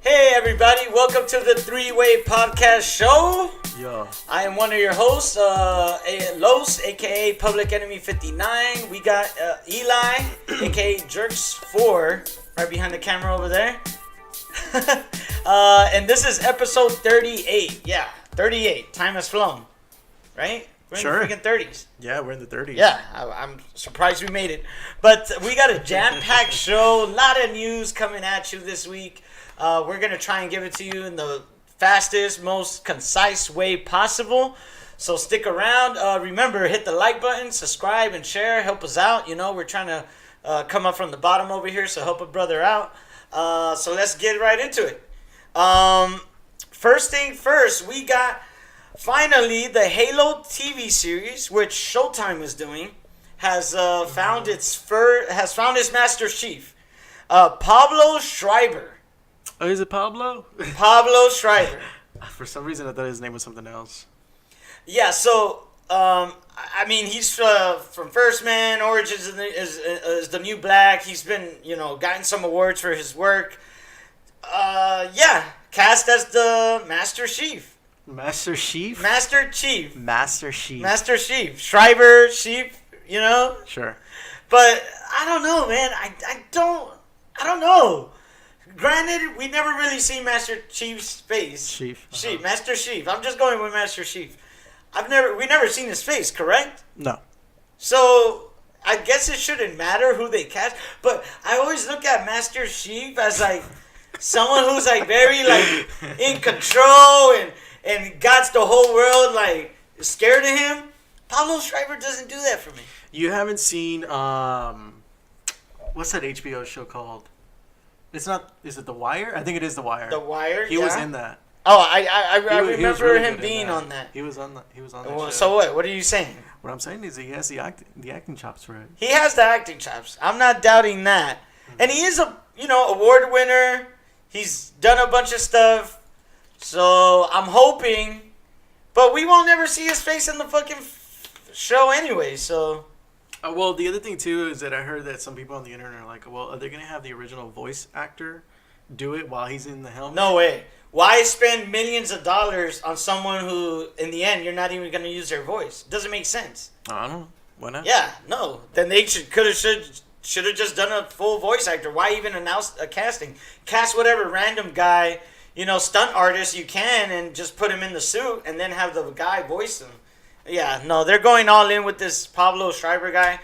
Hey everybody, welcome to the Three-Way Podcast Show. Yeah. I am one of your hosts, Los, aka Public Enemy 59. We got Eli, aka Jerks4, right behind the camera over there. And this is episode 38. Yeah, 38. Time has flown. Right? We're in the freaking 30s. Yeah, we're in the 30s. Yeah, I'm surprised we made it. But we got a jam-packed show. A lot of news coming at you this week. We're going to try and give it to you in the fastest, most concise way possible. So stick around. Remember, hit the like button, subscribe, and share. Help us out. You know, we're trying to come up from the bottom over here, so help a brother out. So let's get right into it. First thing first, we got finally the Halo TV series, which Showtime is doing, has found its Master Chief, Pablo Schreiber. Oh, is it Pablo? Pablo Schreiber. For some reason, I thought his name was something else. Yeah, so I mean, he's from First Man. Origins is the New Black. He's been, gotten some awards for his work. Yeah, cast as the Master Chief. Master Chief? Master Chief. Master Chief. Master Chief. Schreiber, Chief, Sure. But I don't know, man. I don't know. Granted, we never really seen Master Chief's face. Chief. Chief. Master Chief. I'm just going with Master Chief. We never seen his face, correct? No. So I guess it shouldn't matter who they cast, but I always look at Master Chief as like someone who's like very like in control and got the whole world like scared of him. Pablo Schreiber doesn't do that for me. You haven't seen what's that HBO show called? It's not. Is it The Wire? I think it is The Wire. The Wire. He was in that. Oh, I remember really him being on that. He was on that. Well, show. so what? What are you saying? What I'm saying is he has the acting chops for it. He has the acting chops. I'm not doubting that. And he is a award winner. He's done a bunch of stuff. So I'm hoping, but we won't never see his face in the fucking show anyway. So. Well, the other thing too is that I heard that some people on the internet are like, well, are they gonna have the original voice actor do it while he's in the helmet? No way. Why spend millions of dollars on someone who, in the end, you're not even gonna use their voice? Doesn't make sense. I don't know. Why not? Yeah, no. Then they should have just done a full voice actor. Why even announce a casting? Cast whatever random guy, stunt artist you can, and just put him in the suit, and then have the guy voice him. Yeah, no, they're going all in with this Pablo Schreiber guy.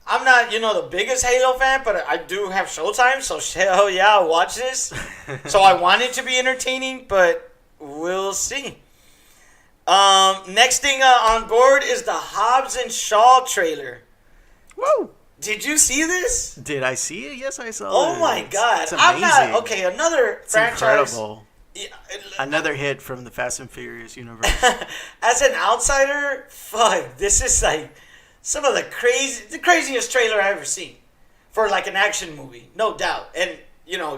I'm not, the biggest Halo fan, but I do have Showtime, so hell yeah, I'll watch this. So I want it to be entertaining, but we'll see. Next thing on board is the Hobbs and Shaw trailer. Woo! Did you see this? Did I see it? Yes, I saw it. Oh my god. It's amazing. Okay, another it's franchise. Incredible. Yeah, another hit from the Fast and Furious universe. As an outsider, fuck, this is like some of the craziest trailer I've ever seen for like an action movie, no doubt. And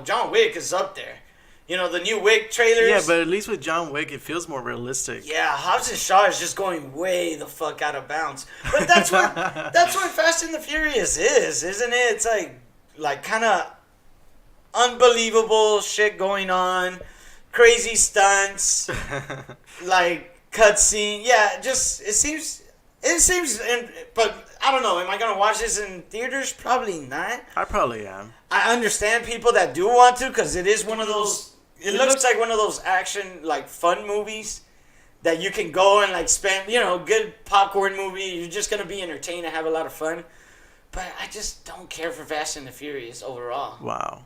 John Wick is up there. The new Wick trailers. Yeah, but at least with John Wick, it feels more realistic. Yeah, Hobbs and Shaw is just going way the fuck out of bounds. But that's what Fast and the Furious is, isn't it? It's like kind of unbelievable shit going on. Crazy stunts, like cutscene. Yeah, just it seems. But I don't know. Am I gonna watch this in theaters? Probably not. I probably am. I understand people that do want to because it is one of those. It looks like one of those action like fun movies that you can go and like spend. Good popcorn movie. You're just gonna be entertained and have a lot of fun. But I just don't care for Fast and the Furious overall. Wow.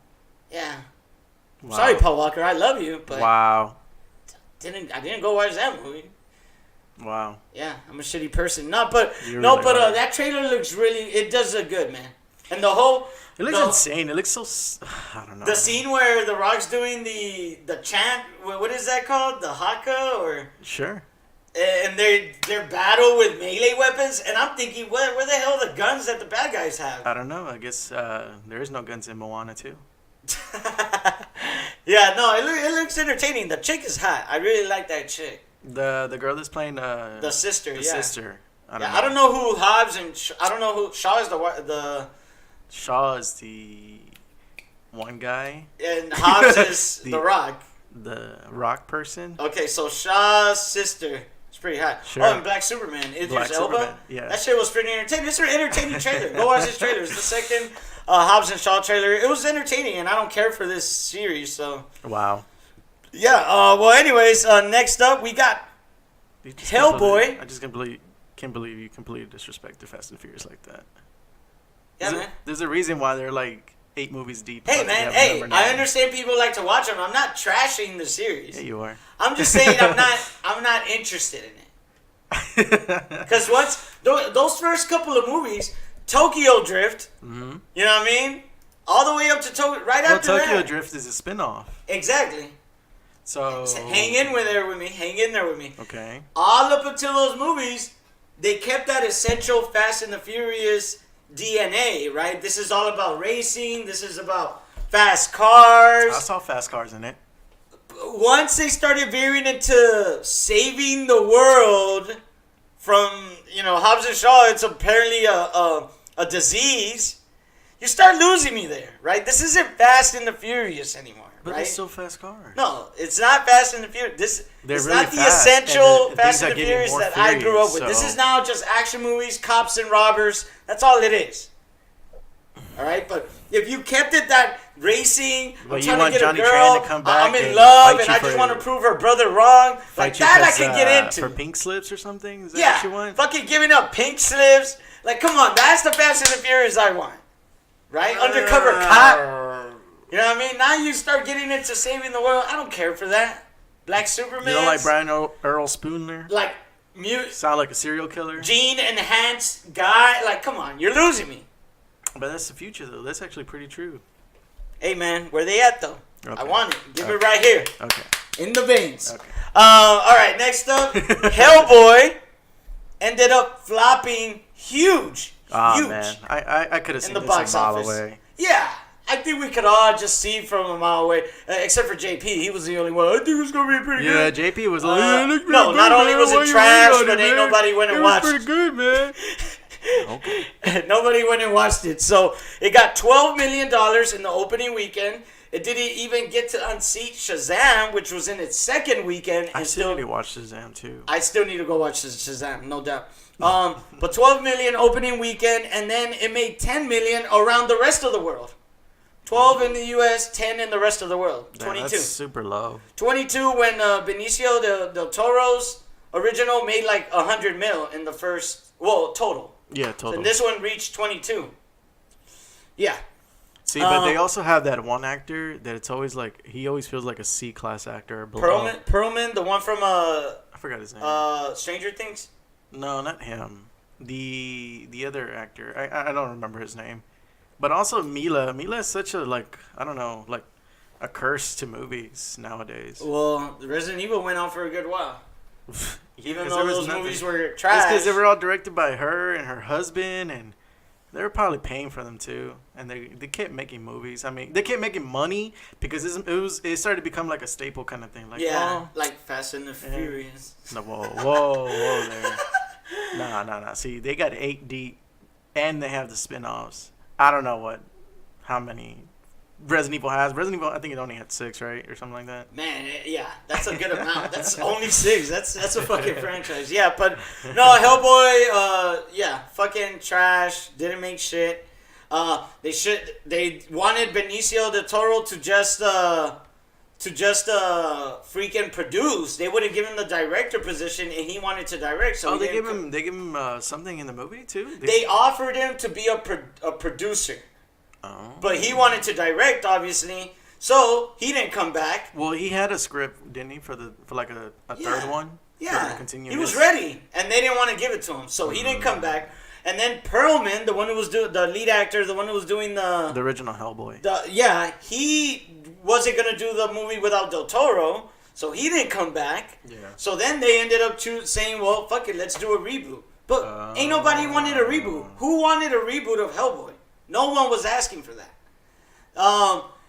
Yeah. Wow. Sorry, Paul Walker. I love you, but wow. I didn't go watch that movie. Wow. Yeah, I'm a shitty person. But that trailer looks really. It does look good, man. And the whole. It looks insane. It looks so. I don't know. The scene where The Rock's doing the chant. What is that called? The haka or. Sure. And their battle with melee weapons, and I'm thinking, where the hell are the guns that the bad guys have? I don't know. I guess there is no guns in Moana too. Yeah, no, it looks entertaining. The chick is hot. I really like that chick. The girl that's playing the sister. The yeah. sister. I don't know who Hobbs and I don't know who Shaw is the Shaw is the one guy. And Hobbs is the Rock. The Rock person. Okay, so Shaw's sister. It's pretty hot. Sure. Oh, and Black Superman. Idris Elba. Yeah. That shit was pretty entertaining. It's an entertaining trailer. Go watch this trailer. It's the second Hobbs and Shaw trailer. It was entertaining, and I don't care for this series, so. Wow. Yeah, well, anyways, next up, we got Hellboy. I just can't believe you completely disrespect the Fast and Furious like that. Yeah, man. There's a reason why they're like 8 movies deep. Hey, man, I understand people like to watch them. I'm not trashing the series. Yeah, you are. I'm just saying I'm not interested in it. Because those first couple of movies, Tokyo Drift, you know what I mean? All the way up to Tokyo, after that. Tokyo Drift is a spin-off. Exactly. So hang in there with me. Okay. All up until those movies, they kept that essential Fast and the Furious DNA, right? This is all about racing. This is about fast cars. I saw fast cars in it. Once they started veering into saving the world from, Hobbs and Shaw, it's apparently a disease. You start losing me there, right? This isn't Fast and the Furious anymore. But right? it's still fast cars. No, it's not Fast and the Furious. They're it's really not the fast, essential and Fast and the getting Furious more that I grew up with. so- This is now just action movies, cops and robbers. That's all it is. All right, but if you kept it that racing, But I'm you trying want to get Johnny a girl, Tran to come back I'm in and love, fight and you I just for- want to prove her brother wrong. Like Fight you that, I 'cause, can get into. for pink slips or something. Is that Yeah, what you want? fucking giving up pink slips. Like, come on, that's the Fast and the Furious I want. Right? Undercover cop. You know what I mean? Now you start getting into saving the world. I don't care for that. Black Superman. You don't like Brian Earl Spooner? Like, Sound like a serial killer? gene-enhanced guy. Like, come on. You're losing me. But that's the future, though. That's actually pretty true. Hey, man. Where they at, though? Okay. I want it. Give it right here. Okay. In the veins. Okay. All right. Next up, Hellboy ended up flopping huge. Huge. Man. I could have seen the this box a mile office. away. Yeah. I think we could all just see from a mile away, except for JP. He was the only one. I think it's gonna be pretty Yeah, good. JP was like, yeah, it looks pretty No, good, not only man. was Why it you trash, hating on but it, ain't man? nobody went and watched It it. was pretty good, man. Okay. Nobody went and watched it. So it got $12 million in the opening weekend. It didn't even get to unseat Shazam, which was in its second weekend. I still need to watch Shazam, too. I still need to go watch Shazam, no doubt. But 12 million opening weekend, and then it made 10 million around the rest of the world. 12 in the U.S., 10 in the rest of the world. 22. That's super low. 22 when Benicio del Toro's original made like 100 mil in the first, total. Yeah, totally. And this one reached 22. Yeah. See, but they also have that one actor that it's always like, he always feels like a C-class actor. Below. Perlman, the one from I forgot his name. Stranger Things? No, not him. The other actor. I don't remember his name. But also Milla. Milla is such a, I don't know, a curse to movies nowadays. Well, Resident Evil went on for a good while. Even though those movies were That's trash. because they were all directed by her and her husband, and they were probably paying for them too. And they kept making movies. I mean, they kept making money because it started to become like a staple kind of thing. Like, like Fast and the Furious. No, whoa there. Nah. See, they got 8 deep, and they have the spin-offs. I don't know how many Resident Evil has. Resident Evil, I think it only had 6, right? Or something like that. Man, yeah, that's a good amount. That's only 6. That's a fucking franchise. Yeah, but no, Hellboy, fucking trash. Didn't make shit. They wanted Benicio del Toro to just freaking produce. They would have given the director position, and he wanted to direct. So they give him something in the movie too. They offered him to be a producer, but he wanted to direct, obviously. So he didn't come back. Well, he had a script, didn't he, for like a third one? Yeah, he was ready, and they didn't want to give it to him, so he didn't come back. And then Perlman, the one who was the lead actor, the one who was doing the original Hellboy. He wasn't gonna do the movie without Del Toro, so he didn't come back. Yeah. So then they ended up saying, "Well, fuck it, let's do a reboot." But ain't nobody wanted a reboot. Who wanted a reboot of Hellboy? No one was asking for that.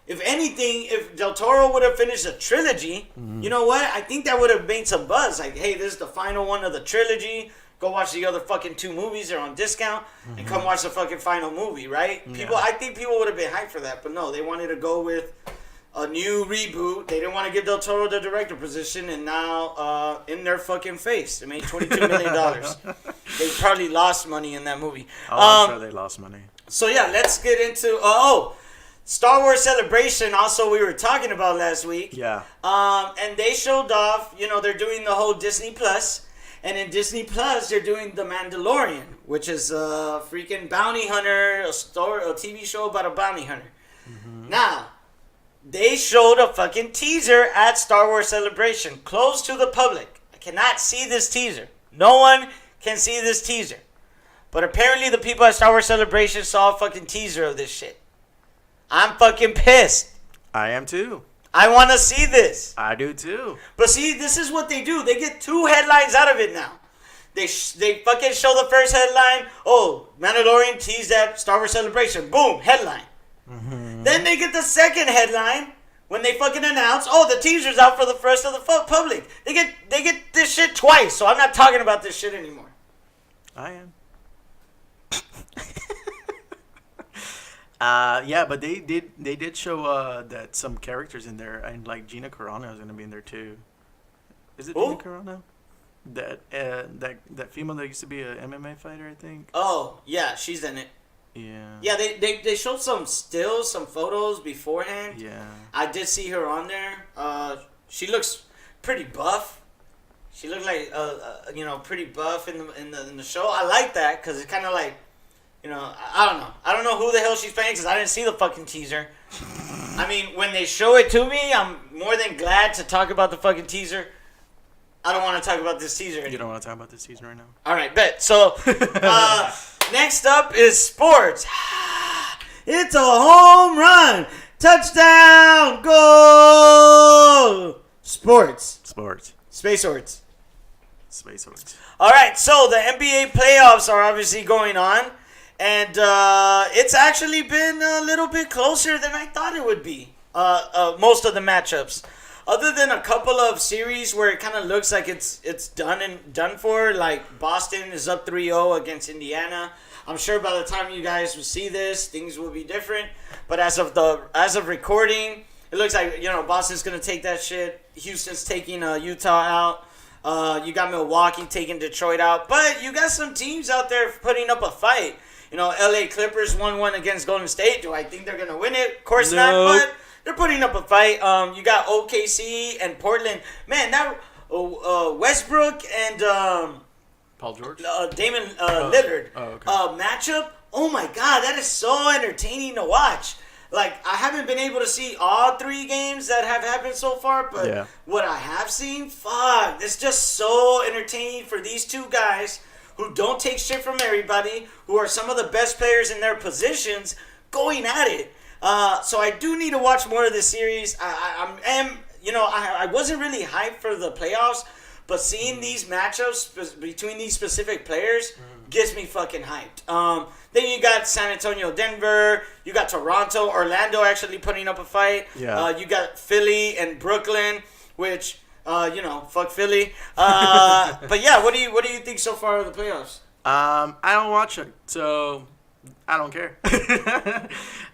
If anything, if Del Toro would have finished a trilogy, you know what? I think that would have made some buzz. Like, hey, this is the final one of the trilogy. go watch the other fucking 2 movies. They're on discount. And come watch the fucking final movie, right? I think people would have been hyped for that. But no, they wanted to go with a new reboot. They didn't want to give Del Toro the director position. And now, in their fucking face, they made $22 million. They probably lost money in that movie. Oh, I'm sure they lost money. So, yeah, let's get into... Star Wars Celebration, also we were talking about last week. Yeah. And they showed off, they're doing the whole Disney Plus. And in Disney Plus, they're doing The Mandalorian, which is a freaking bounty hunter, a TV show about a bounty hunter. Mm-hmm. Now, they showed a fucking teaser at Star Wars Celebration, closed to the public. I cannot see this teaser. No one can see this teaser. But apparently the people at Star Wars Celebration saw a fucking teaser of this shit. I'm fucking pissed. I am too. I want to see this. I do too. But see, this is what they do. They get 2 headlines out of it now. They fucking show the first headline. Oh, Mandalorian teased at Star Wars Celebration. Boom, headline. Mm-hmm. Then they get the second headline when they fucking announce, oh, the teaser's out for the rest of the public. They get this shit twice. So I'm not talking about this shit anymore. I am. Yeah, but they did show that some characters in there, and like Gina Carano is gonna be in there too. Is it Gina Carano? That female that used to be a MMA fighter, I think. Oh yeah, she's in it. Yeah. Yeah, they showed some stills, some photos beforehand. Yeah. I did see her on there. She looks pretty buff. She looked like pretty buff in the show. I like that because it's kind of like. I don't know. I don't know who the hell she's playing because I didn't see the fucking teaser. I mean, when they show it to me, I'm more than glad to talk about the fucking teaser. I don't want to talk about this teaser anymore. You don't want to talk about this teaser right now? All right, bet. So, next up is sports. It's a home run. Touchdown. Goal. Sports. Space Swords. All right, so the NBA playoffs are obviously going on. And it's actually been a little bit closer than I thought it would be. Most of the matchups, other than a couple of series where it kind of looks like it's done for. Like Boston is up 3-0 against Indiana. I'm sure by the time you guys will see this, things will be different. But as of recording, it looks like Boston's gonna take that shit. Houston's taking Utah out. You got Milwaukee taking Detroit out. But you got some teams out there putting up a fight. LA Clippers 1-1 against Golden State. Do I think they're going to win it? Of course not, but they're putting up a fight. You got OKC and Portland. Man, that Westbrook and Paul George? Damon Lillard matchup, oh my God, that is so entertaining to watch. Like, I haven't been able to see all 3 games that have happened so far, but what I have seen, fuck, it's just so entertaining for these 2 guys who don't take shit from everybody, who are some of the best players in their positions, going at it. So I do need to watch more of this series. I wasn't really hyped for the playoffs, but seeing these matchups between these specific players gets me fucking hyped. Then you got San Antonio, Denver. You got Toronto, Orlando actually putting up a fight. Yeah. You got Philly and Brooklyn, which... fuck Philly. But yeah, what do you think so far of the playoffs? I don't watch it, so I don't care.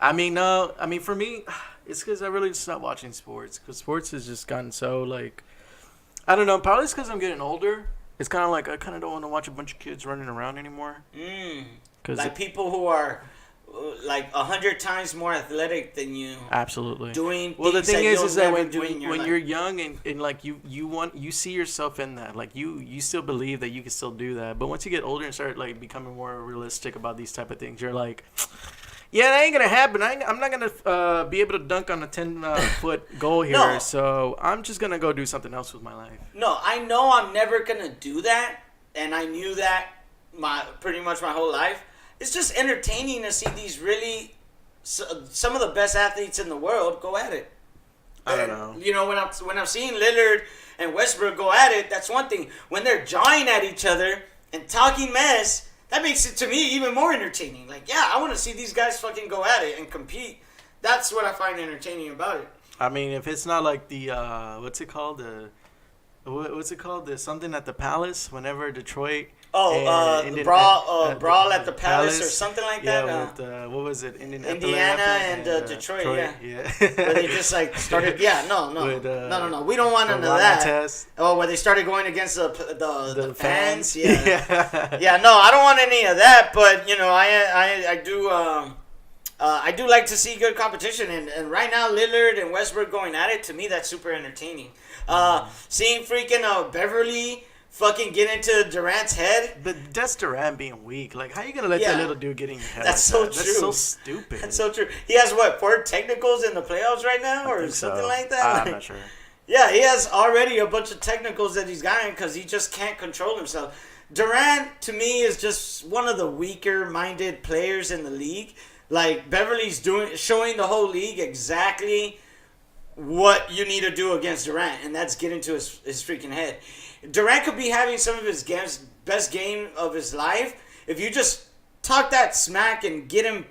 I mean, for me, it's because I really stopped watching sports. Because sports has just gotten so, like, I don't know. Probably it's because I'm getting older. It's kind of like I kind of don't want to watch a bunch of kids running around anymore. Like people who are like 100 times more athletic than you. Absolutely. Doing well, the thing is that when life. you're young and like you see yourself in that, like you still believe that you can still do that, but once you get older and start like becoming more realistic about these type of things, you're like, yeah, that ain't gonna happen. I'm not gonna be able to dunk on a 10-foot goal here, No. So I'm just gonna go do something else with my life. No, I know I'm never gonna do that, and I knew that pretty much my whole life. It's just entertaining to see these really some of the best athletes in the world go at it. I don't know. You know, when I'm seeing Lillard and Westbrook go at it, that's one thing. When they're jawing at each other and talking mess, that makes it to me even more entertaining. Like, yeah, I want to see these guys fucking go at it and compete. That's what I find entertaining about it. I mean, if it's not like the what's it called? The something at the Palace whenever Detroit. The brawl at the Palace or something like that. Yeah, with what was it? Indiana and Detroit. Yeah. Where they just like started. Yeah, no. We don't want none of that. Test. Oh, where they started going against the fans. Yeah. Yeah. No, I don't want any of that. But you know, I do. I do like to see good competition, and right now Lillard and Westbrook going at it, to me that's super entertaining. Seeing freaking Beverly fucking get into Durant's head. But that's Durant being weak. Like, how you gonna let that little dude get in your head? That's like so that? true. That's so stupid. That's so true. He has 4 technicals in the playoffs right now, or something like that. I'm not sure. Yeah, he has already a bunch of technicals that he's gotten because he just can't control himself. Durant, to me, is just one of the weaker-minded players in the league. Like, Beverly's showing the whole league exactly what you need to do against Durant, and that's get into his freaking head. Durant could be having some of his best game of his life. If you just talk that smack and get him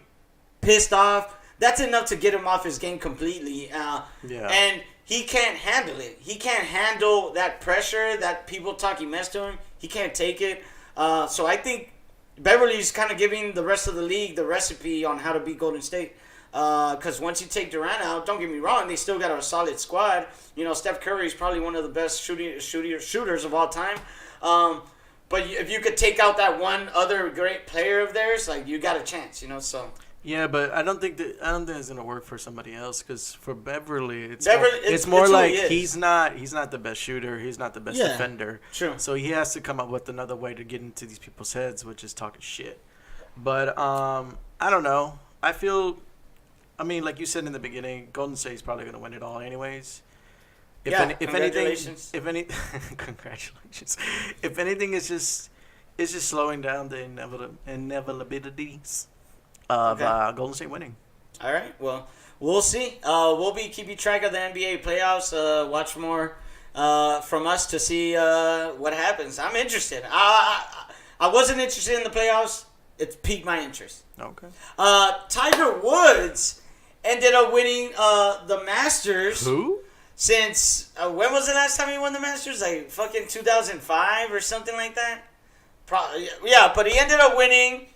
pissed off, that's enough to get him off his game completely. And he can't handle it. He can't handle that pressure that people talking mess to him. He can't take it. So I think Beverly's kind of giving the rest of the league the recipe on how to beat Golden State. Because once you take Durant out, don't get me wrong, they still got a solid squad. You know, Steph Curry is probably one of the best shooters of all time. But if you could take out that one other great player of theirs, like, you got a chance, you know. So yeah, but I don't think it's gonna work for somebody else, because for Beverly, it's more like he's not the best shooter, he's not the best defender. True. So he has to come up with another way to get into these people's heads, which is talking shit. But I don't know. I mean, like you said in the beginning, Golden State's probably going to win it all anyways. Congratulations. Congratulations. If anything, it's just slowing down the inevitabilities of Golden State winning. All right. Well, we'll see. We'll be keeping track of the NBA playoffs. Watch more from us to see what happens. I'm interested. I wasn't interested in the playoffs. It's piqued my interest. Okay. Tiger Woods ended up winning the Masters. Who? Since when was the last time he won the Masters? Like fucking 2005 or something like that. Yeah, but he ended up winning.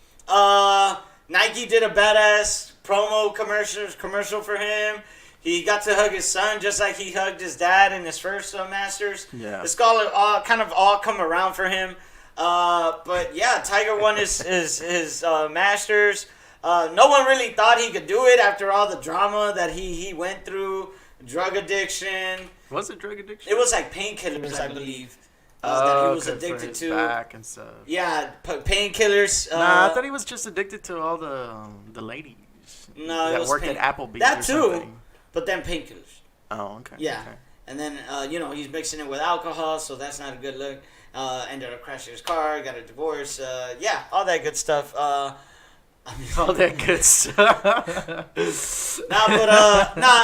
Nike did a badass promo commercial for him. He got to hug his son just like he hugged his dad in his first Masters. Yeah. It's all kind of all come around for him. But yeah, Tiger won his Masters. No one really thought he could do it after all the drama that he went through. Drug addiction. Was it drug addiction? It was like painkillers, I believe. That he was addicted to. Back and stuff. Yeah, painkillers. I thought he was just addicted to all the ladies. No, that it was worked at Applebee's. That or too, something. but then painkillers. Oh, okay. Yeah, okay. And then he's mixing it with alcohol, so that's not a good look. Ended up crashing his car, got a divorce. Yeah, all that good stuff. All that good stuff.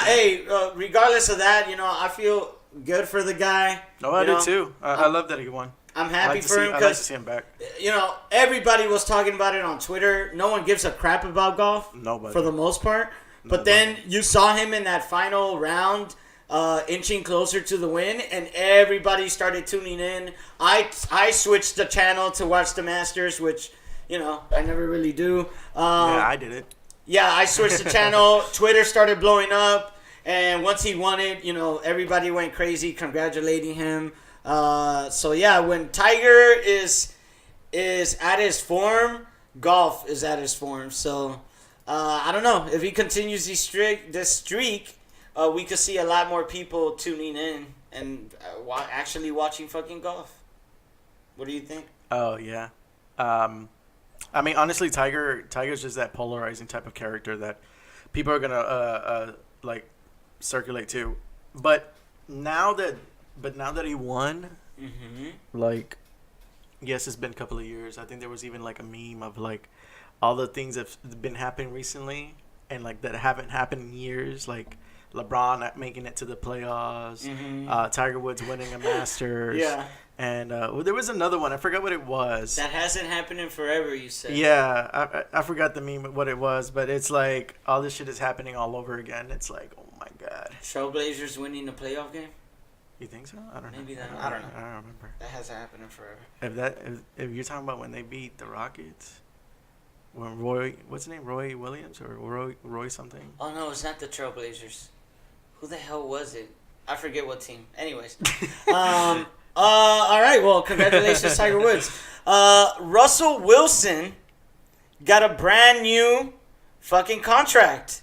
Hey, regardless of that, I feel good for the guy. Oh, I do too. I love that he won. I'm happy for him because I like to see him back. Everybody was talking about it on Twitter. No one gives a crap about golf. Nobody. For the most part. But then you saw him in that final round, inching closer to the win, and everybody started tuning in. I switched the channel to watch the Masters, which, I never really do. Yeah, I did it. Yeah, I switched the channel. Twitter started blowing up, and once he won it, everybody went crazy congratulating him. So yeah, when Tiger is at his form, golf is at his form. So I don't know if he continues this streak, we could see a lot more people tuning in and actually watching fucking golf. What do you think? Oh yeah. I mean, honestly, Tiger's just that polarizing type of character that people are gonna circulate to. But now that he won, like, yes, it's been a couple of years. I think there was even like a meme of like all the things that have been happening recently and like that haven't happened in years, like LeBron making it to the playoffs, Tiger Woods winning a Masters. Yeah. And there was another one. I forgot what it was. That hasn't happened in forever, you said. Yeah, I forgot the meme, what it was. But it's like all this shit is happening all over again. It's like, oh, my God. Trailblazers winning the playoff game? You think so? I don't know. Maybe I don't know. I don't remember. That hasn't happened in forever. If you're talking about when they beat the Rockets, when Roy, what's his name, Roy Williams or Roy something? Oh no, it's not the Trailblazers. Who the hell was it? I forget what team. Anyways, all right. Well, congratulations, Tiger Woods. Russell Wilson got a brand new fucking contract.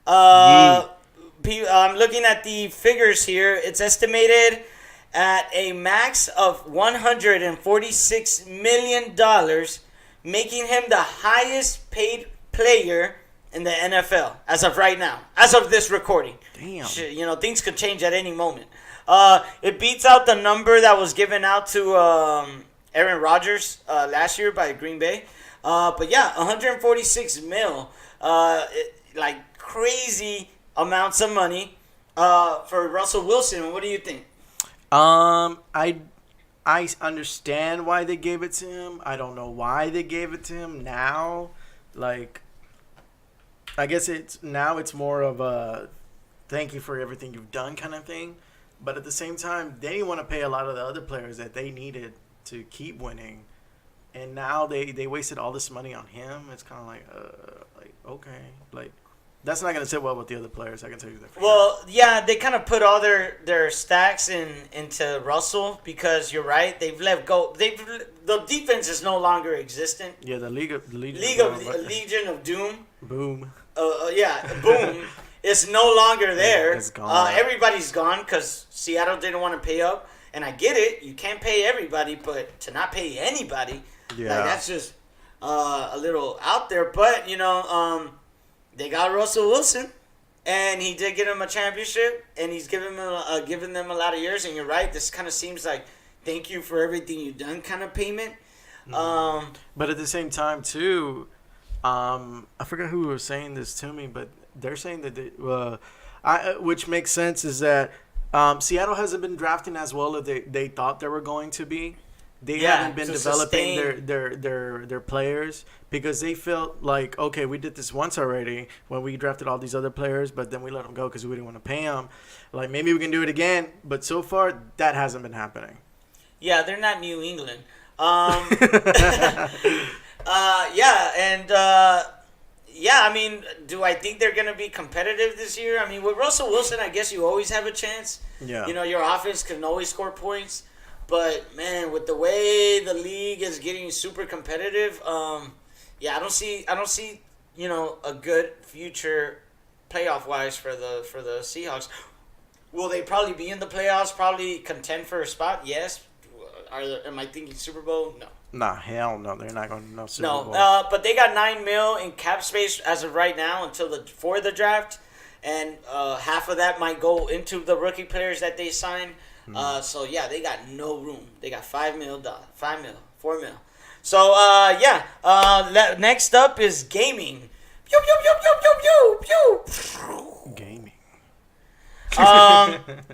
I'm looking at the figures here. It's estimated at a max of $146 million, making him the highest paid player in the NFL as of right now, as of this recording. Damn. You know, things could change at any moment. It beats out the number that was given out to Aaron Rodgers last year by Green Bay. But yeah, 146 mil, like crazy amounts of money for Russell Wilson. What do you think? I understand why they gave it to him. I don't know why they gave it to him now. Like, I guess it's more of a thank you for everything you've done kind of thing. But at the same time, they didn't want to pay a lot of the other players that they needed to keep winning. And now they wasted all this money on him. It's kind of like okay. Like, that's not going to sit well with the other players. I can tell you that. Well, yeah, they kind of put all their stacks into Russell because you're right. They've let go. The defense is no longer existent. Yeah, the Legion of Doom. Boom. Boom. It's no longer there. It's gone. Everybody's gone because Seattle didn't want to pay up. And I get it. You can't pay everybody, but to not pay anybody, like, that's just a little out there. But, you know, they got Russell Wilson, and he did get him a championship, and he's given them a lot of years. And you're right. This kind of seems like thank you for everything you've done kind of payment. Mm-hmm. But at the same time, too, I forgot who was saying this to me, but they're saying that which makes sense, is that Seattle hasn't been drafting as well as they thought they were going to be. They haven't been developing their players because they felt like, okay, we did this once already when we drafted all these other players, but then we let them go because we didn't want to pay them. Like, maybe we can do it again, but so far that hasn't been happening. Yeah, they're not New England. I mean, do I think they're going to be competitive this year? I mean, with Russell Wilson, I guess you always have a chance. Yeah. You know, your offense can always score points. But, man, with the way the league is getting super competitive, I don't see, you know, a good future playoff-wise for the Seahawks. Will they probably be in the playoffs, probably contend for a spot? Yes. Am I thinking Super Bowl? No. Nah, hell no. They're not going to no Super Bowl. No, but they got $9 million in cap space as of right now for the draft, and half of that might go into the rookie players that they sign. So yeah, they got no room. They got $4 million. So next up is gaming. Pew pew pew pew pew pew pew. Gaming.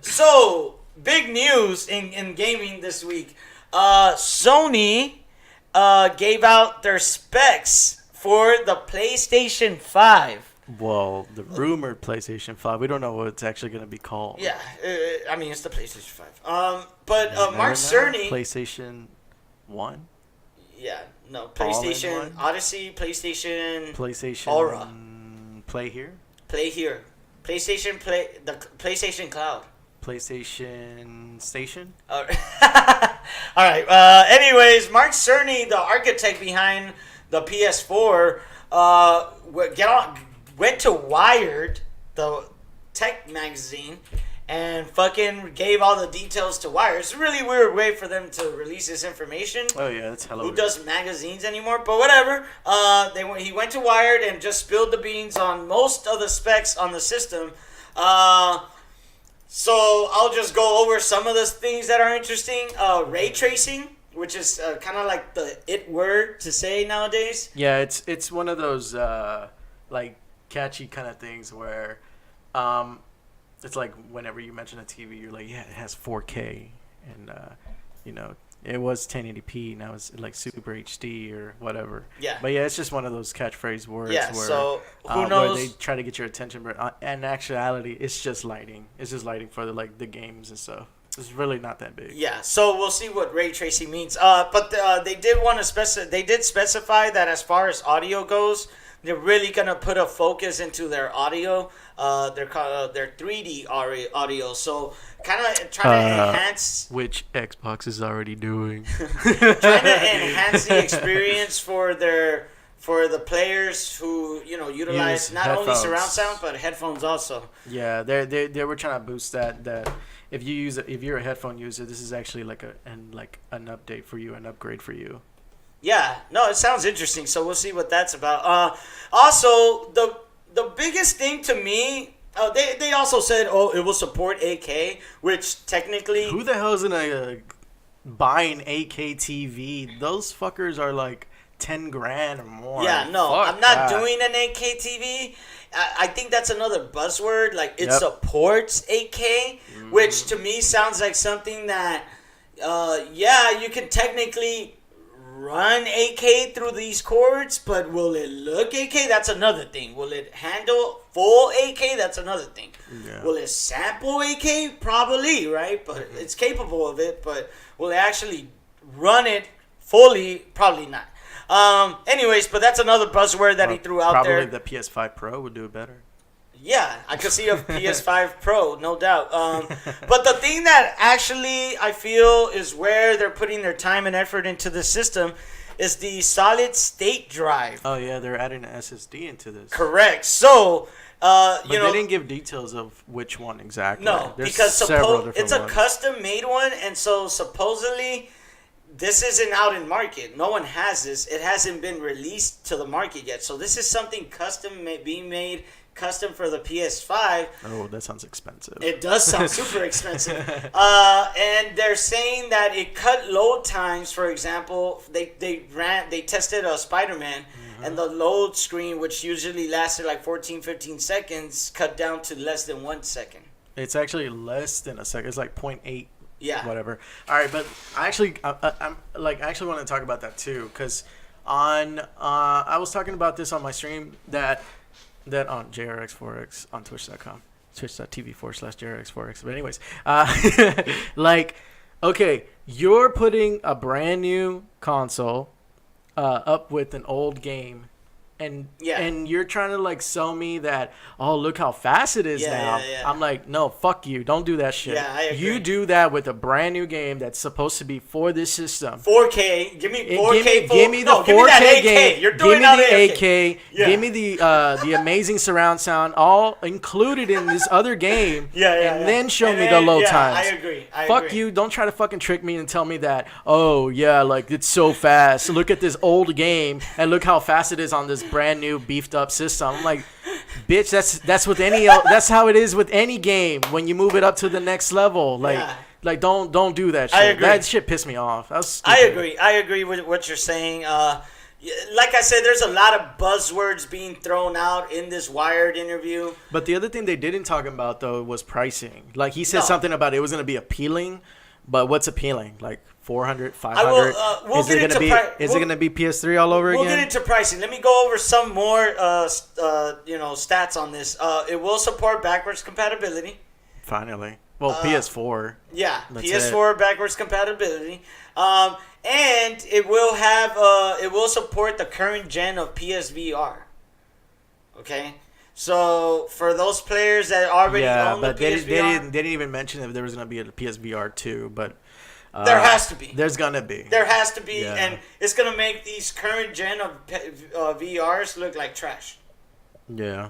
So big news in gaming this week. Sony gave out their specs for the PlayStation 5. Well, the rumored PlayStation 5. We don't know what it's actually going to be called. Yeah, I mean, it's the PlayStation 5. But Mark Cerny... PlayStation 1? Yeah, no. PlayStation Odyssey, PlayStation Aura. Play Here? Play Here. The PlayStation Cloud. PlayStation Station? All right. Anyways, Mark Cerny, the architect behind the PS4, went to Wired, the tech magazine, and fucking gave all the details to Wired. It's a really weird way for them to release this information. Oh yeah, that's hella Who weird. does magazines anymore? But whatever. He went to Wired and just spilled the beans on most of the specs on the system. So I'll just go over some of the things that are interesting. Ray tracing, which is kind of like the it word to say nowadays. Yeah, it's one of those like catchy kind of things where it's like whenever you mention a TV, you're like, yeah, it has 4K, and you know, it was 1080p, now it's like Super HD or whatever. Yeah. But yeah, it's just one of those catchphrase words. Yeah. Where, so who knows? Where they try to get your attention, but in actuality, it's just lighting. It's just lighting for the games and stuff. It's really not that big. Yeah, so we'll see what ray tracing means. But they did want to They did specify that as far as audio goes, they're really gonna put a focus into their audio. Their 3D audio. So kind of trying to enhance. Which Xbox is already doing. Trying to enhance the experience for the players who utilize not only surround sound but headphones also. Yeah, they were trying to boost that. If you're a headphone user, this is actually like an update for you, an upgrade for you. Yeah, no, it sounds interesting. So we'll see what that's about. Also, the biggest thing to me, they also said, it will support 8K, which technically, who the hell is gonna buy an 8K TV? Those fuckers are like $10,000 or more. Yeah, no, Fuck I'm not that. doing an 8K TV. I think that's another buzzword. Like, it supports 8K, which to me sounds like something that, you can technically run 8K through these cords, but will it look 8K? That's another thing. Will it handle full 8K? That's another thing. Yeah. Will it sample 8K? Probably, right? But it's capable of it, but will it actually run it fully? Probably not. Anyways, but that's another buzzword that he threw out there. Probably the PS5 Pro would do it better. Yeah, I could see a PS5 Pro, no doubt. But the thing that actually I feel is where they're putting their time and effort into the system is the solid state drive. Oh yeah, they're adding an SSD into this. Correct. So, but they didn't give details of which one exactly. No, There's because it's a ones. custom-made one, and so supposedly this isn't out in market. No one has this. It hasn't been released to the market yet. So this is something being made custom for the PS5. Oh, that sounds expensive. It does sound super expensive. And they're saying that it cut load times. For example, they tested a Spider-Man, and the load screen, which usually lasted like 14, 15 seconds, cut down to less than 1 second. It's actually less than a second. It's like 0.8. Yeah. Whatever. All right, but I actually want to talk about that too, because I was talking about this on my stream that on JRX4X on Twitch.com, twitch.tv/JRX4X. But anyways, okay, you're putting a brand new console up with an old game. And you're trying to sell me that, look how fast it is now. Yeah. I'm like, no, fuck you. Don't do that shit. Yeah, I agree. You do that with a brand new game that's supposed to be for this system. 4K. Give me 4K. Give me the 4K game. You're doing give me the 8K. Yeah. Give me the amazing surround sound, all included in this other game. And then show me the load times. I agree. Fuck you. Don't try to fucking trick me and tell me that, it's so fast. Look at this old game and look how fast it is on this brand new beefed up system. I'm like, bitch, that's with that's how it is with any game when you move it up to the next level. Don't do that shit. I agree. That shit pissed me off. I agree with what you're saying. Like I said, there's a lot of buzzwords being thrown out in this Wired interview. But the other thing they didn't talk about though was pricing. Like he said something about it was going to be appealing, but what's appealing? Like 400, 500. Is it going to be PS3 all over again? We'll get into pricing. Let me go over some more stats on this. It will support backwards compatibility. Finally. Well, PS4. Yeah, PS4 backwards compatibility. And it will support the current gen of PSVR. Okay? So for those players that already own the PSVR, they didn't even mention if there was going to be a PSVR 2, but there has to be. There's going to be. There has to be, and it's going to make these current gen of VRs look like trash. Yeah.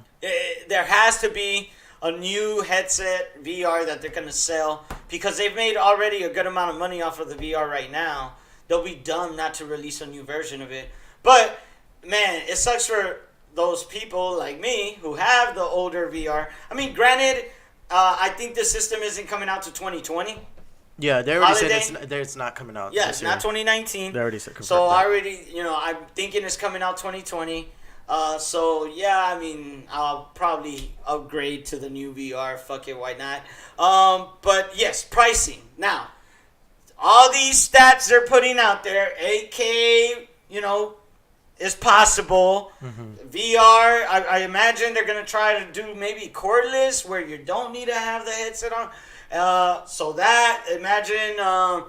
There has to be a new headset VR that they're going to sell because they've made already a good amount of money off of the VR right now. They'll be dumb not to release a new version of it. But, man, it sucks for those people like me who have the older VR. I mean, granted, I think the system isn't coming out to 2020. Yeah, they already said it's not coming out. Yeah, it's not 2019. They already said confirmed. So I'm thinking it's coming out 2020. I mean, I'll probably upgrade to the new VR. Fuck it, why not? But yes, pricing. Now, all these stats they're putting out there, 8K, is possible. Mm-hmm. VR, I imagine they're going to try to do maybe cordless where you don't need to have the headset on. So that, imagine, I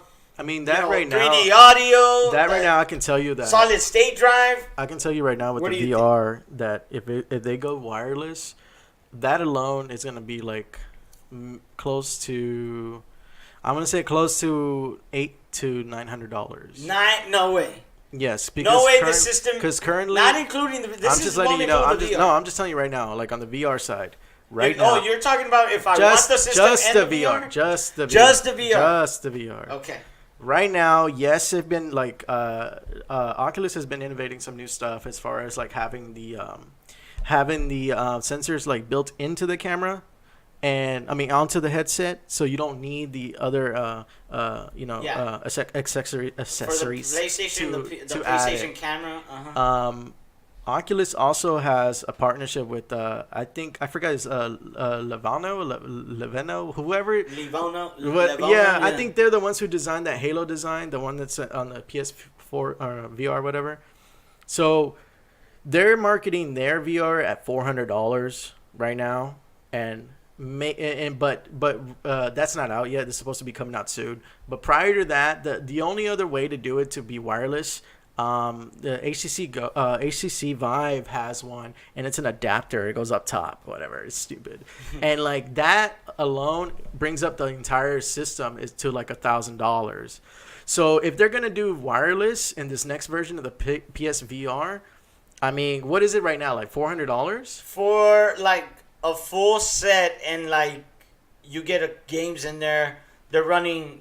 mean, that right 3D now. audio. That right now, I can tell you that. Solid state drive. I can tell you right now with What the do you VR that if they go wireless, that alone is gonna be like close to, I'm gonna say close to $800 to $900. No way. Yes, because No way the system. because currently, Not including the. This I'm is just letting only you know. for I'm the just VR. I'm just telling you right now, like on the VR side, right now. Oh, you're talking about if I want just the system just and the VR, just the VR, Just the VR. just the VR. Okay. Right now, yes, it's been like Oculus has been innovating some new stuff as far as like having the sensors like built into the camera, and I mean onto the headset, so you don't need the other accessories For the PlayStation, the to add PlayStation it. camera. Oculus also has a partnership with I forgot his Leveno, whoever. Livono, I think they're the ones who designed that Halo design, the one that's on the PS4 or VR, whatever. So they're marketing their VR at $400 right now, but that's not out yet. It's supposed to be coming out soon. But prior to that, the only other way to do it to be wireless. The HTC Vive has one, and it's an adapter. It goes up top, whatever. It's stupid, and like that alone brings up the entire system is to like $1,000. So if they're gonna do wireless in this next version of the PSVR, I mean, what is it right now? Like $400 for like a full set, and like you get games in there. They're running,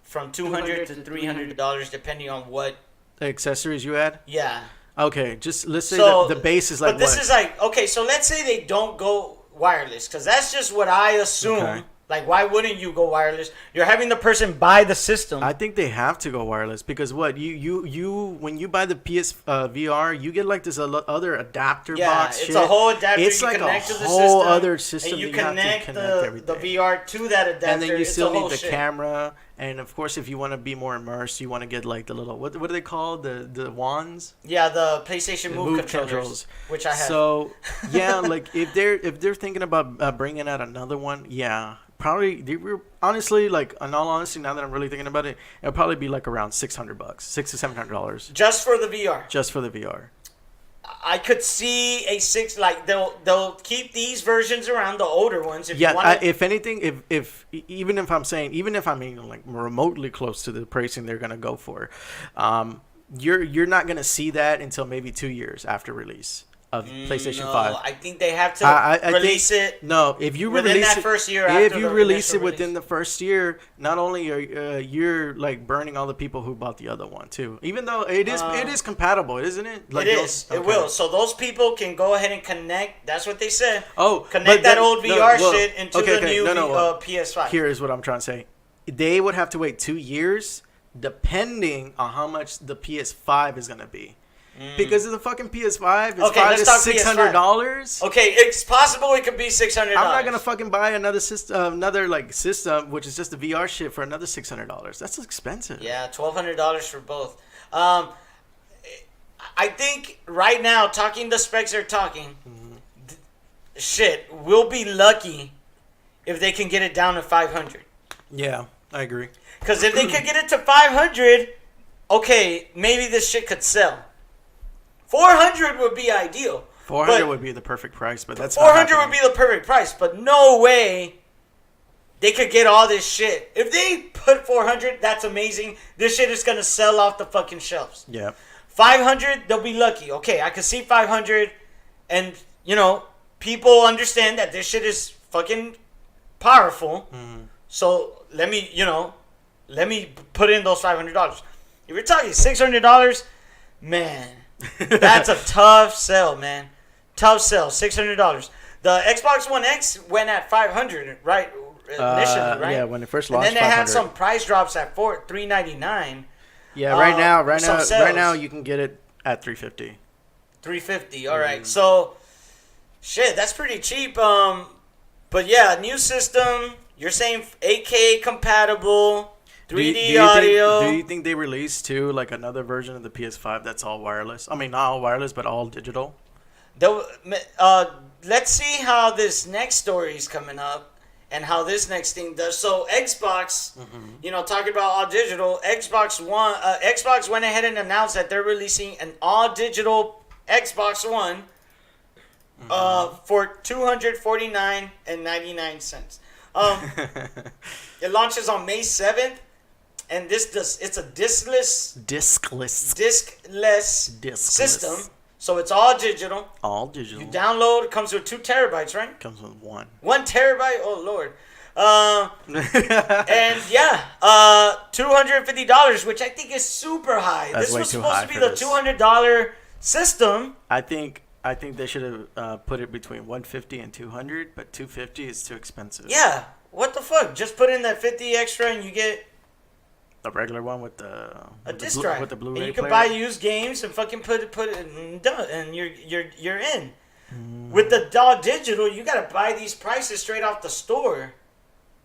from $200 to $300 depending on what. The accessories you add? Yeah. Okay, just let's say So, the base is like but this what? is like, okay, so let's say they don't go wireless, because that's just what I assume. Okay. Like, why wouldn't you go wireless? You're having the person buy the system. I think they have to go wireless because what you when you buy the PS VR, you get like this other adapter box. It's shit. a whole adapter. It's you like connect a to the whole system, other system. and you have to connect everything. the VR to that adapter. And then you It's still a whole need the shit. camera, and of course, if you want to be more immersed, you want to get like the little what are they called, the wands? Yeah, the PlayStation The Move controllers, which I have. So yeah, like if they're thinking about bringing out another one, yeah. Probably, honestly, like in all honesty, now that I'm really thinking about it, it'll probably be like around $600, $600 to $700, just for the VR. just for the VR. I could see a six, like they'll keep these versions around, the older ones. If you Yeah, want if anything, even if I'm like remotely close to the pricing they're gonna go for, you're not gonna see that until maybe 2 years after release of PlayStation 5. I think they have to I release think, it. No, if you within release that it, first year. if After you the release it initial within the first year, not only are you're like burning all the people who bought the other one too. Even though it is compatible, isn't it? Like it is. It will. So those people can go ahead and connect. That's what they said. Oh, connect that old VR shit into the new PS5. Here is what I'm trying to say. They would have to wait 2 years, depending on how much the PS5 is gonna be. Because of the fucking PS5, it's probably just $600. Okay, it's possible it could be $600. I'm not gonna fucking buy another system, which is just the VR shit for another $600. That's expensive. Yeah, $1,200 for both. I think right now, talking the specs are talking. Shit, we'll be lucky if they can get it down to 500. Yeah, I agree. Because if they could get it to 500, okay, maybe this shit could sell. 400 would be ideal. 400 would be the perfect price, but that's 400 would be the perfect price, but no way they could get all this shit. If they put 400, that's amazing. This shit is gonna sell off the fucking shelves. Yeah. 500, they'll be lucky. Okay, I can see 500, and people understand that this shit is fucking powerful. So let me put in those $500. If you're talking $600, man. That's a tough sell, man. Tough sell. $600. The Xbox One X went at $500, right? Initially, right? Yeah, when it first launched. And then they had some price drops at $399. Yeah, right now you can get it at $350. $350. All right. So, shit, that's pretty cheap. But yeah, new system. You're saying 8K compatible. 3D audio. Do you think they released too like another version of the PS5 that's all wireless? I mean, not all wireless, but all digital. Let's see how this next story is coming up. and how this next thing does. So Xbox, talking about all digital, Xbox went ahead and announced that they're releasing an all digital Xbox One for $249.99. It launches on May 7th, and it's a diskless system. So it's all digital. All digital. You download. It comes with 2 terabytes, right? Comes with 1. 1 terabyte. Oh Lord. And yeah, $250, which I think is super high. That's this way was too supposed high to be for the this. $200 system. I think they should have put it between 150 and 200, but 250 is too expensive. Yeah. What the fuck? Just put in that 50 extra and you get the regular one with the disc drive. with the Blu-ray and you can player. buy used games and fucking put it and done, and you're in. With the DAW digital, you gotta buy these prices straight off the store.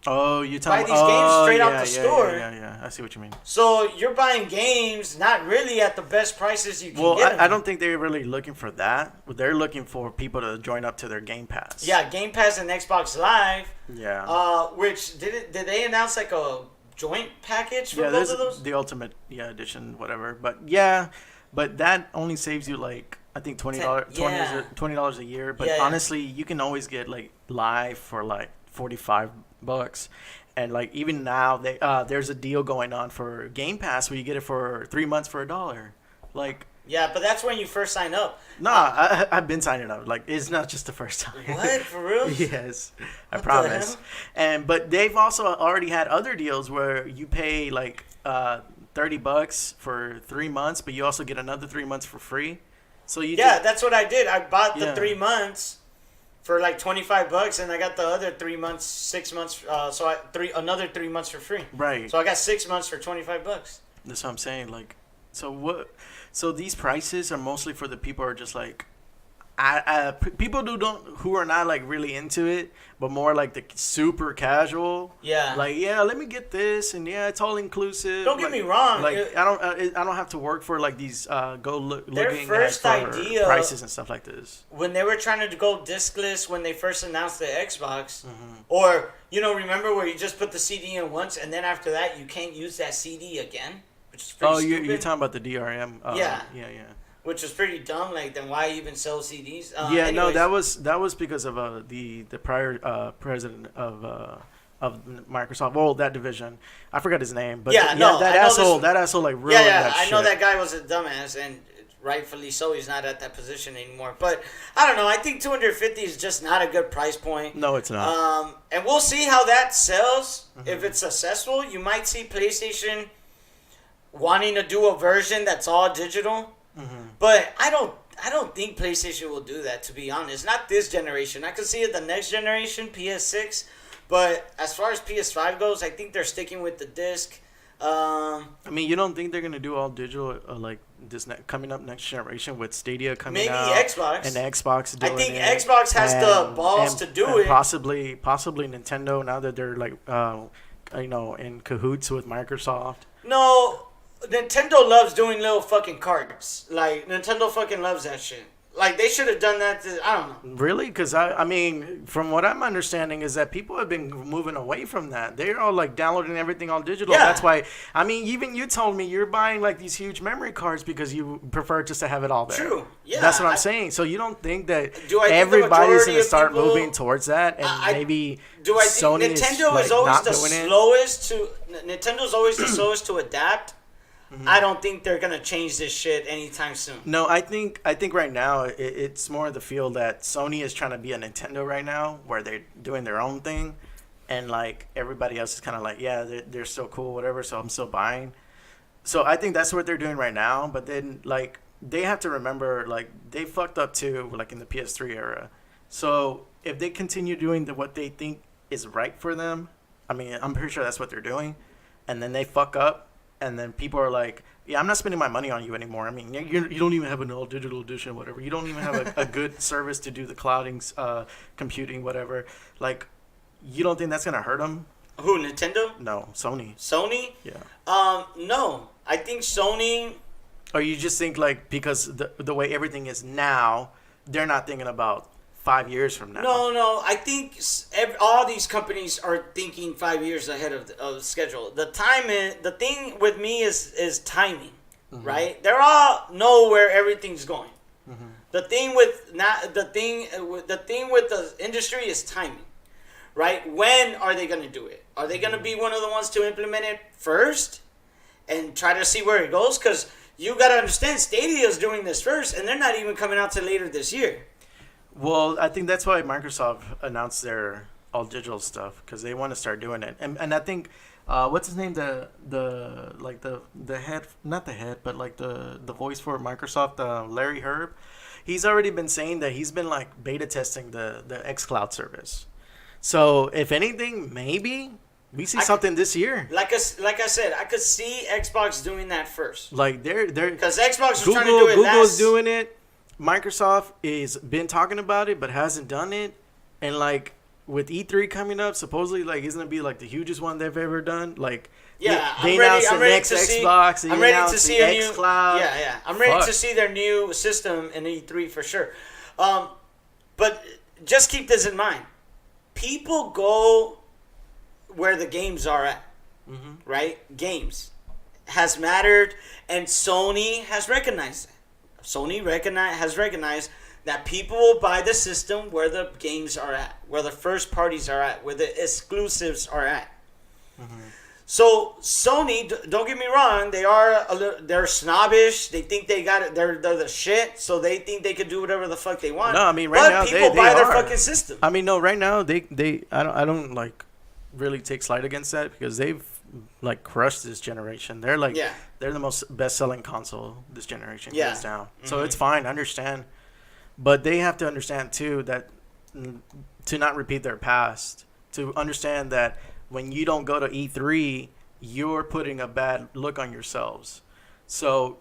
Oh, you talking buy these games straight off the store. Yeah. I see what you mean. So you're buying games not really at the best prices you can get. Well, I don't think they're really looking for that. They're looking for people to join up to their Game Pass. Yeah, Game Pass and Xbox Live. Yeah. Which did they announce like a joint package for both of those? The Ultimate Edition, whatever. But that only saves you like I think $20 a year. But honestly, you can always get like Live for like $45. And like even now there's a deal going on for Game Pass where you get it for 3 months for $1. Like yeah, but that's when you first sign up. Nah, I've been signing up. Like it's not just the first time. What, for real? Yes, I what promise. But they've also already had other deals where you pay like $30 for 3 months, but you also get another 3 months for free. So that's what I did. I bought the 3 months for like $25, and I got the other 3 months, 6 months. Another 3 months for free. Right. So I got 6 months for $25. That's what I'm saying. Like, so what? So these prices are mostly for the people who are just like, people who are not like really into it, but more like the super casual. Yeah. Like let me get this, and it's all inclusive. Don't get me wrong. Like I don't have to work for like these their first idea prices and stuff like this. When they were trying to go discless when they first announced the Xbox, or remember where you just put the CD in once, and then after that you can't use that CD again, which is pretty stupid. You're talking about the DRM. Yeah. Which is pretty dumb. Like, then why even sell CDs? No, that was because of the prior president of Microsoft. Well, that division, I forgot his name, but that asshole like ruined that shit. I know that guy was a dumbass, and rightfully so. He's not at that position anymore. But I don't know. I think 250 is just not a good price point. No, it's not. And we'll see how that sells. If it's successful, you might see PlayStation wanting to do a version that's all digital. But I don't think PlayStation will do that, to be honest. Not this generation. I could see it the next generation, PS6. But as far as PS5 goes, I think they're sticking with the disc. I mean, you don't think they're gonna do all digital like this coming up next generation with Stadia coming out? Maybe Xbox. And Xbox doing it. I think Xbox has the balls to do it. Possibly Nintendo, now that they're like in cahoots with Microsoft. No. Nintendo loves doing little fucking cards. Like, Nintendo fucking loves that shit. Like, they should have done that I don't know. Really? Because, I mean, from what I'm understanding is that people have been moving away from that. They're all, like, downloading everything all digital. Yeah. That's why, I mean, even you told me you're buying, like, these huge memory cards because you prefer just to have it all there. True. Yeah. That's what I'm saying. So you don't think that everybody's going to start moving towards that? And maybe Sony Nintendo is always the slowest to... Nintendo's always the slowest to adapt. I don't think they're gonna change this shit anytime soon. No, I think right now it's more the feel that Sony is trying to be a Nintendo right now, where they're doing their own thing, and like everybody else is kind of like, they're still cool, whatever. So I'm still buying. So I think that's what they're doing right now. But then like they have to remember, like they fucked up too, like in the PS3 era. So if they continue doing what they think is right for them, I mean, I'm pretty sure that's what they're doing, and then they fuck up. And then people are like, I'm not spending my money on you anymore. I mean, you don't even have an all-digital edition, whatever. You don't even have a good service to do the clouding, computing, whatever. Like, you don't think that's going to hurt them? Who, Nintendo? No, Sony. Sony? Yeah. No. I think Sony... Or you just think, like, because the way everything is now, they're not thinking about 5 years from now. No. I think all these companies are thinking 5 years ahead of the schedule. The thing with me is timing, right? They're all know where everything's going. The thing with the industry is timing, right? When are they going to do it? Are they going to be one of the ones to implement it first and try to see where it goes? Because you got to understand, Stadia is doing this first, and they're not even coming out till later this year. Well, I think that's why Microsoft announced their all digital stuff, because they want to start doing it. And I think what's his name, the head, not the head, but like the voice for Microsoft, Larry Herb. He's already been saying that he's been like beta testing the xCloud service. So if anything, maybe we see something this year. Like I said, I could see Xbox doing that first. Like they're because Xbox was trying to do it. Google's doing it. Microsoft is been talking about it, but hasn't done it. And like with E3 coming up, supposedly like it's gonna be like the hugest one they've ever done. Like they announced the next Xbox. I'm ready to see a new xCloud. Yeah. I'm ready to see their new system in E3 for sure. But just keep this in mind. People go where the games are at, right? Games has mattered, and Sony has recognized that. Sony has recognized that people will buy the system where the games are at, where the first parties are at, where the exclusives are at. So Sony, don't get me wrong, they're snobbish. They think they got it. They're the shit. So they think they can do whatever the fuck they want. No, I mean right now people buy their fucking system. I mean no, right now I don't like really take slight against that, because they've like crushed this generation. They're like they're the most best-selling console this generation hands down. So it's fine, I understand, but they have to understand too that to not repeat their past, to understand that when you don't go to E3, you're putting a bad look on yourselves. So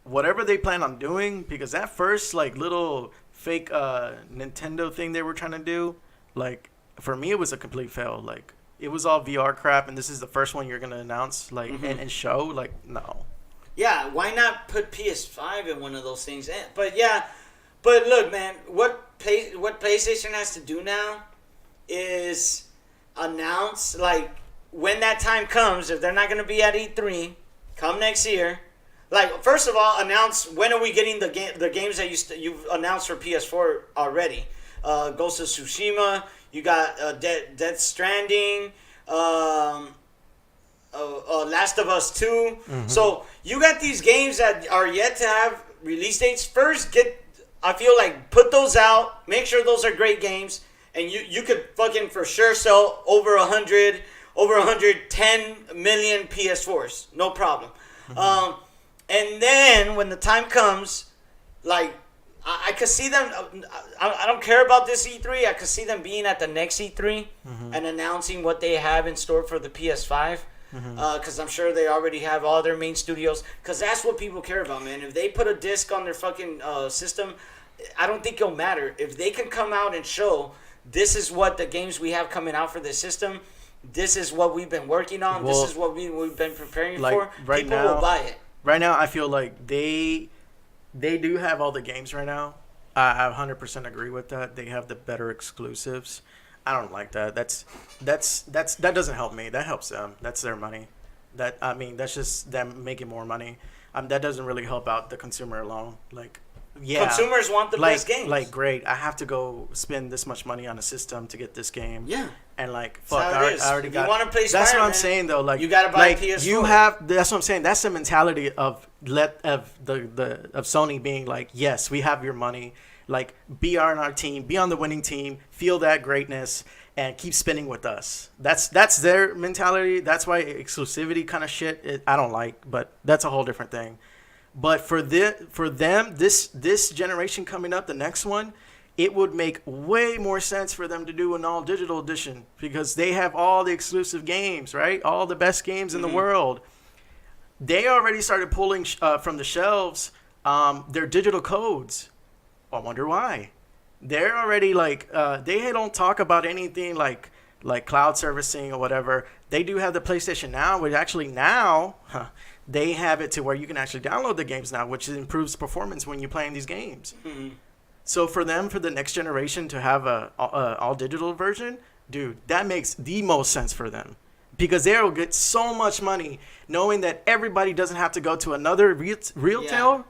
whatever they plan on doing, because that first like little fake Nintendo thing they were trying to do, like for me it was a complete fail. Like it was all VR crap, and this is the first one you're gonna announce like and show. Like no. Yeah, why not put PS5 in one of those things? But look, man, what PlayStation has to do now is announce, like, when that time comes, if they're not going to be at E3 come next year, like, first of all, announce when are we getting the games that you've announced for PS4 already. Ghost of Tsushima, you got Death Stranding, Last of Us 2. So you got these games that are yet to have release dates. First, I feel like put those out, make sure those are great games, and you could fucking for sure sell over 110 million PS4s, no problem. And then when the time comes, like I could see them. I don't care about this E3. I could see them being at the next E3 and announcing what they have in store for the PS5. Because I'm sure they already have all their main studios. Because that's what people care about, man. If they put a disc on their fucking system, I don't think it'll matter. If they can come out and show, this is what the games we have coming out for this system, this is what we've been working on, this is what we've been preparing for, right people now, will buy it. Right now, I feel like they do have all the games right now. I 100% agree with that. They have the better exclusives. I don't like that. That doesn't help me. That helps them. That's their money. That's just them making more money. That doesn't really help out the consumer alone. Like, yeah, consumers want the best games. Like, great, I have to go spend this much money on a system to get this game. Yeah. And like, fuck, I already got. You want to play Spider-Man, that's what I'm saying though. Like, you gotta buy PS4. You have. That's what I'm saying. That's the mentality of Sony being like, yes, we have your money. Like, be on our team, be on the winning team, feel that greatness, and keep spending with us. That's their mentality. That's why exclusivity kind of shit I don't like, but that's a whole different thing. But for them, this generation coming up, the next one, it would make way more sense for them to do an all digital edition, because they have all the exclusive games, right? All the best games in the world. They already started pulling from the shelves their digital codes. I wonder why. They're already like they don't talk about anything like cloud servicing or whatever. They do have the PlayStation Now, which actually now they have it to where you can actually download the games now, which improves performance when you're playing these games. So for the next generation to have a all digital version, dude, that makes the most sense for them. Because they'll get so much money knowing that everybody doesn't have to go to another retail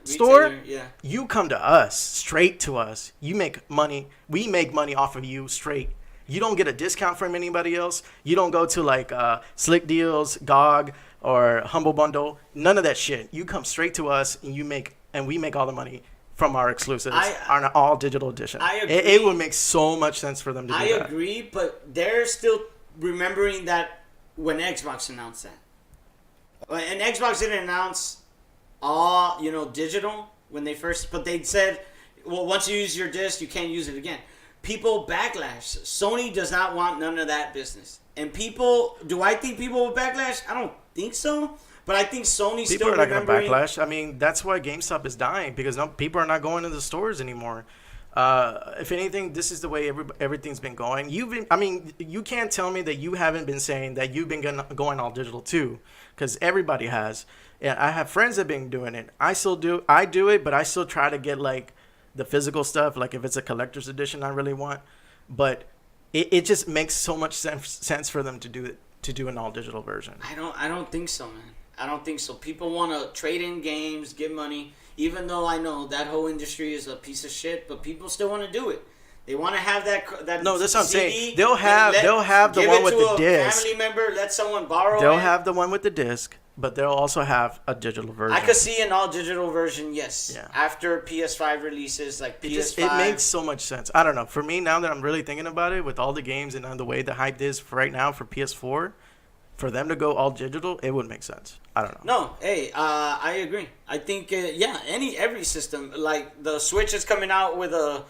store. You come to us, straight to us. You make money. We make money off of you straight. You don't get a discount from anybody else. You don't go to like Slick Deals, GOG, or Humble Bundle. None of that shit. You come straight to us and we make all the money from our exclusives on an all digital edition. I agree. It would make so much sense for them to do that. I agree, but they're still remembering that when Xbox announced that. And Xbox didn't announce all, digital when they first, but they said, well, once you use your disc, you can't use it again. People backlash. Sony does not want none of that business. And do I think people will backlash? I don't think so. But I think Sony's still remembering. People are not going to backlash. I mean, that's why GameStop is dying, because people are not going to the stores anymore. If anything, this is the way everything's been going. You can't tell me that you haven't been saying that you've been going all digital too, because everybody has. Yeah, I have friends that have been doing it. I do it, but I still try to get like the physical stuff, like if it's a collector's edition I really want. But it just makes so much sense for them to do an all digital version. I don't think so, man. I don't think so. People want to trade in games, get money. Even though I know that whole industry is a piece of shit, but people still want to do it. They want to have that. No, that's CD, what I'm saying. They'll have the one with the disc. Family member, let someone borrow. They'll have the one with the disc, but they'll also have a digital version. I could see an all digital version, yes. Yeah. After PS5 releases, like PS5. It makes so much sense. I don't know. For me, now that I'm really thinking about it, with all the games and the way the hype is for right now for PS4. For them to go all digital, it would make sense. I don't know. No, hey, I agree. I think, every system, like the Switch is coming out with a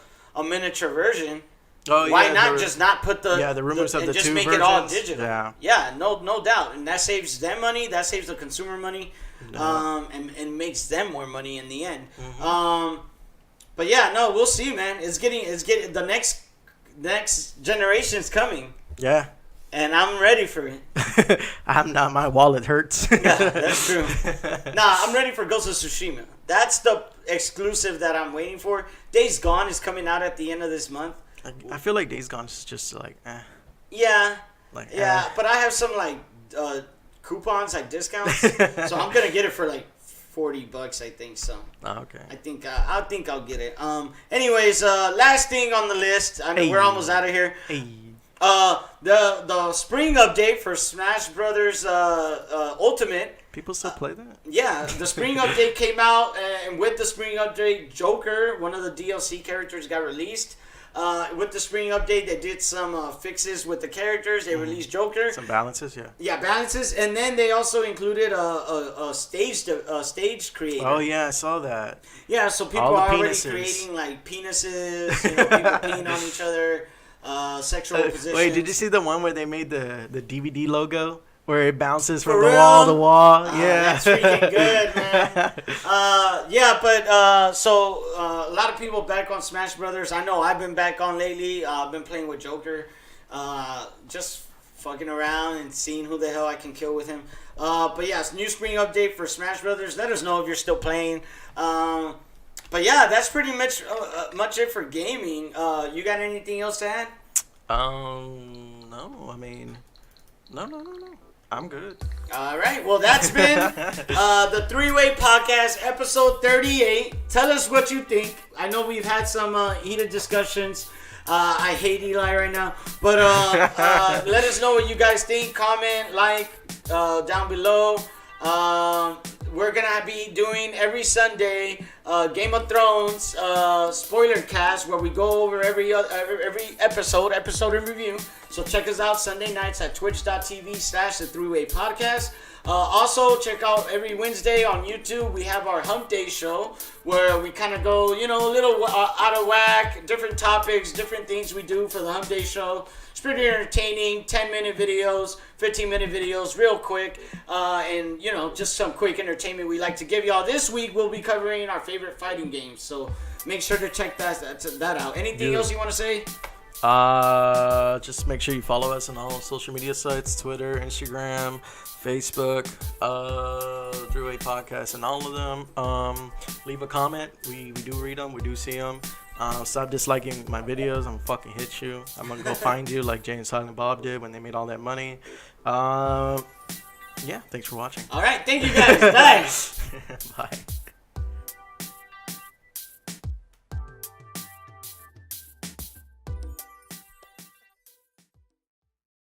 miniature version. Oh, why not just not put the rumors of the just two make versions? It all digital? Yeah, no doubt, and that saves them money. That saves the consumer money, and makes them more money in the end. Mm-hmm. But yeah, no, we'll see, man. It's getting the next generation's coming. Yeah. And I'm ready for it. I'm not. My wallet hurts. Yeah, that's true. I'm ready for Ghost of Tsushima. That's the exclusive that I'm waiting for. Days Gone is coming out at the end of this month. I feel like Days Gone is just like, Yeah. But I have some like coupons, like discounts. So I'm gonna get it for like $40, I think. So. Oh, okay. I think I'll get it. Anyways, last thing on the list. I mean, we're almost out of here. Hey. The spring update for Smash Brothers Ultimate. People still play that? Yeah, the spring update came out, and with the spring update, Joker, one of the DLC characters, got released. With the spring update, they did some fixes with the characters. They released Joker. Some balances, yeah. Yeah, balances, and then they also included a stage creator. Oh yeah, I saw that. Yeah, so people are already creating like penises. People peeing on each other. Sexual positions. Wait, did you see the one where they made the DVD logo? Where it bounces from the wall to wall? Yeah. That's freaking good, man. So a lot of people back on Smash Brothers. I know I've been back on lately. I've been playing with Joker. Just fucking around and seeing who the hell I can kill with him. But yeah, it's new spring update for Smash Brothers. Let us know if you're still playing. But yeah, that's pretty much it for gaming. You got anything else to add? No. I mean, no. I'm good. All right. Well, that's been the Three-Way Podcast, episode 38. Tell us what you think. I know we've had some heated discussions. I hate Eli right now. But let us know what you guys think. Comment, like, down below. We're going to be doing every Sunday Game of Thrones spoiler cast where we go over every episode in review. So check us out Sunday nights at twitch.tv/the Three-Way Podcast. Also, check out every Wednesday on YouTube. We have our Hump Day show where we kind of go, a little out of whack, different topics, different things we do for the Hump Day show. It's pretty entertaining, 10-minute videos, 15-minute videos, real quick, and, just some quick entertainment we like to give y'all. This week, we'll be covering our favorite fighting games, so make sure to check that out. Anything else you want to say? Just make sure you follow us on all social media sites, Twitter, Instagram, Facebook, Three-Way Podcast, and all of them. Leave a comment. We do read them. We do see them. Stop disliking my videos. I'm gonna fucking hit you. I'm gonna go find you like Jay and Silent Bob did when they made all that money. Yeah, thanks for watching. All right, thank you guys. Bye. Bye.